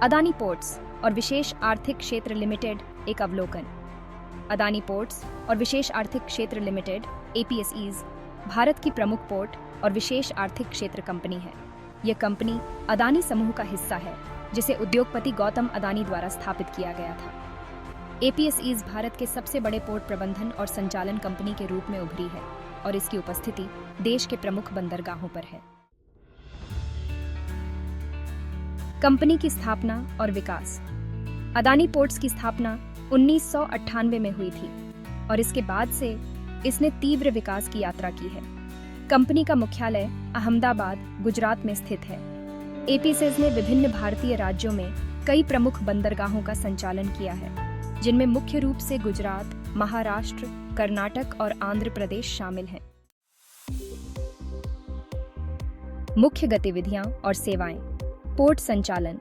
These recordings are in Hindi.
अदानी पोर्ट्स और विशेष आर्थिक क्षेत्र लिमिटेड एक अवलोकन। अदानी पोर्ट्स और विशेष आर्थिक क्षेत्र लिमिटेड APSEs भारत की प्रमुख पोर्ट और विशेष आर्थिक क्षेत्र कंपनी है। यह कंपनी अदानी समूह का हिस्सा है, जिसे उद्योगपति गौतम अदानी द्वारा स्थापित किया गया था। APSEs भारत के सबसे बड़े पोर्ट प्रबंधन और संचालन कंपनी के रूप में उभरी है और इसकी उपस्थिति देश के प्रमुख बंदरगाहों पर है। कंपनी की स्थापना और विकास। अदानी पोर्ट्स की स्थापना 1998 में हुई थी और इसके बाद से इसने तीव्र विकास की यात्रा की है। कंपनी का मुख्यालय अहमदाबाद, गुजरात में स्थित है। APSEs ने विभिन्न भारतीय राज्यों में कई प्रमुख बंदरगाहों का संचालन किया है, जिनमें मुख्य रूप से गुजरात, महाराष्ट्र, कर्नाटक और आंध्र प्रदेश शामिल हैं। मुख्य गतिविधियां और सेवाएं। पोर्ट संचालन।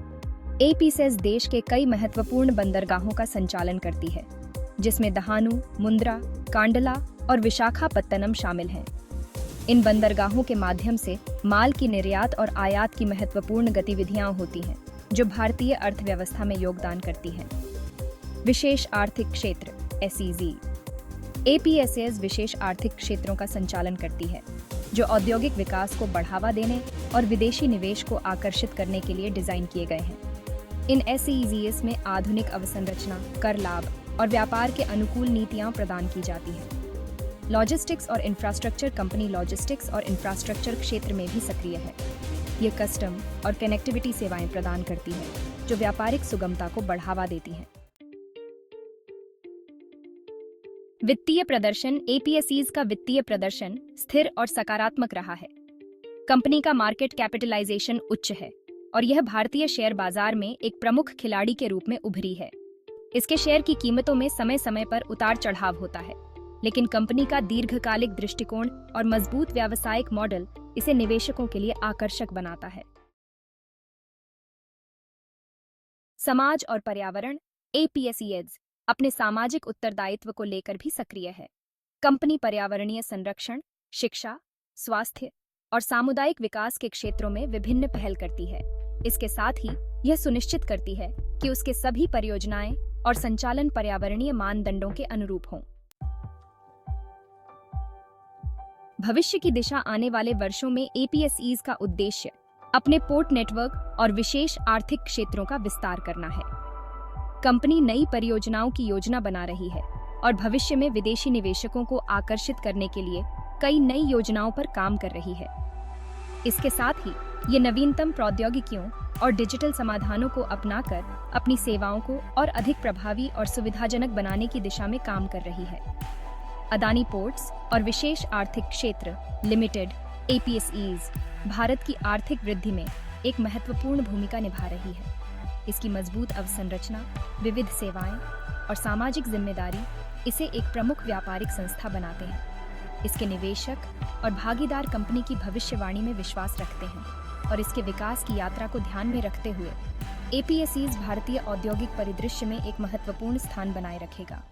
APSEs देश के कई महत्वपूर्ण बंदरगाहों का संचालन करती है, जिसमें दहानू, मुंद्रा, कांडला और विशाखापत्तनम शामिल हैं। इन बंदरगाहों के माध्यम से माल की निर्यात और आयात की महत्वपूर्ण गतिविधियां होती हैं, जो भारतीय अर्थव्यवस्था में योगदान करती हैं। विशेष आर्थिक क्षेत्र SEZ। APSEs विशेष आर्थिक क्षेत्रों का संचालन करती है, जो औद्योगिक विकास को बढ़ावा देने और विदेशी निवेश को आकर्षित करने के लिए डिजाइन किए गए हैं। इन SEZs में आधुनिक अवसंरचना, कर लाभ और व्यापार के अनुकूल नीतियां प्रदान की जाती हैं। लॉजिस्टिक्स और इंफ्रास्ट्रक्चर कंपनी लॉजिस्टिक्स और इंफ्रास्ट्रक्चर क्षेत्र में भी सक्रिय है। ये कस्टम और कनेक्टिविटी सेवाएं प्रदान करती है, जो व्यापारिक सुगमता को बढ़ावा देती हैं। वित्तीय प्रदर्शन। APSEs का वित्तीय प्रदर्शन स्थिर और सकारात्मक रहा है। कंपनी का मार्केट कैपिटलाइजेशन उच्च है और यह भारतीय शेयर बाजार में एक प्रमुख खिलाड़ी के रूप में उभरी है। इसके शेयर की कीमतों में समय समय पर उतार चढ़ाव होता है, लेकिन कंपनी का दीर्घकालिक दृष्टिकोण और मजबूत व्यावसायिक मॉडल इसे निवेशकों के लिए आकर्षक बनाता है। समाज और पर्यावरण। APSEs अपने सामाजिक उत्तरदायित्व को लेकर भी सक्रिय है। कंपनी पर्यावरणीय संरक्षण, शिक्षा, स्वास्थ्य और सामुदायिक विकास के क्षेत्रों में विभिन्न पहल करती है। इसके साथ ही यह सुनिश्चित करती है कि उसके सभी परियोजनाएं और संचालन पर्यावरणीय मानदंडों के अनुरूप हों। भविष्य की दिशा। आने वाले वर्षों में APSEs का उद्देश्य अपने पोर्ट नेटवर्क और विशेष आर्थिक क्षेत्रों का विस्तार करना है। कंपनी नई परियोजनाओं की योजना बना रही है और भविष्य में विदेशी निवेशकों को आकर्षित करने के लिए कई नई योजनाओं पर काम कर रही है। इसके साथ ही ये नवीनतम प्रौद्योगिकियों और डिजिटल समाधानों को अपनाकर अपनी सेवाओं को और अधिक प्रभावी और सुविधाजनक बनाने की दिशा में काम कर रही है। अदानी पोर्ट्स और विशेष आर्थिक क्षेत्र लिमिटेड APSEs भारत की आर्थिक वृद्धि में एक महत्वपूर्ण भूमिका निभा रही है। इसकी मजबूत अवसंरचना, विविध सेवाएं और सामाजिक जिम्मेदारी इसे एक प्रमुख व्यापारिक संस्था बनाते हैं। इसके निवेशक और भागीदार कंपनी की भविष्यवाणी में विश्वास रखते हैं और इसके विकास की यात्रा को ध्यान में रखते हुए APSEs भारतीय औद्योगिक परिदृश्य में एक महत्वपूर्ण स्थान बनाए रखेगा।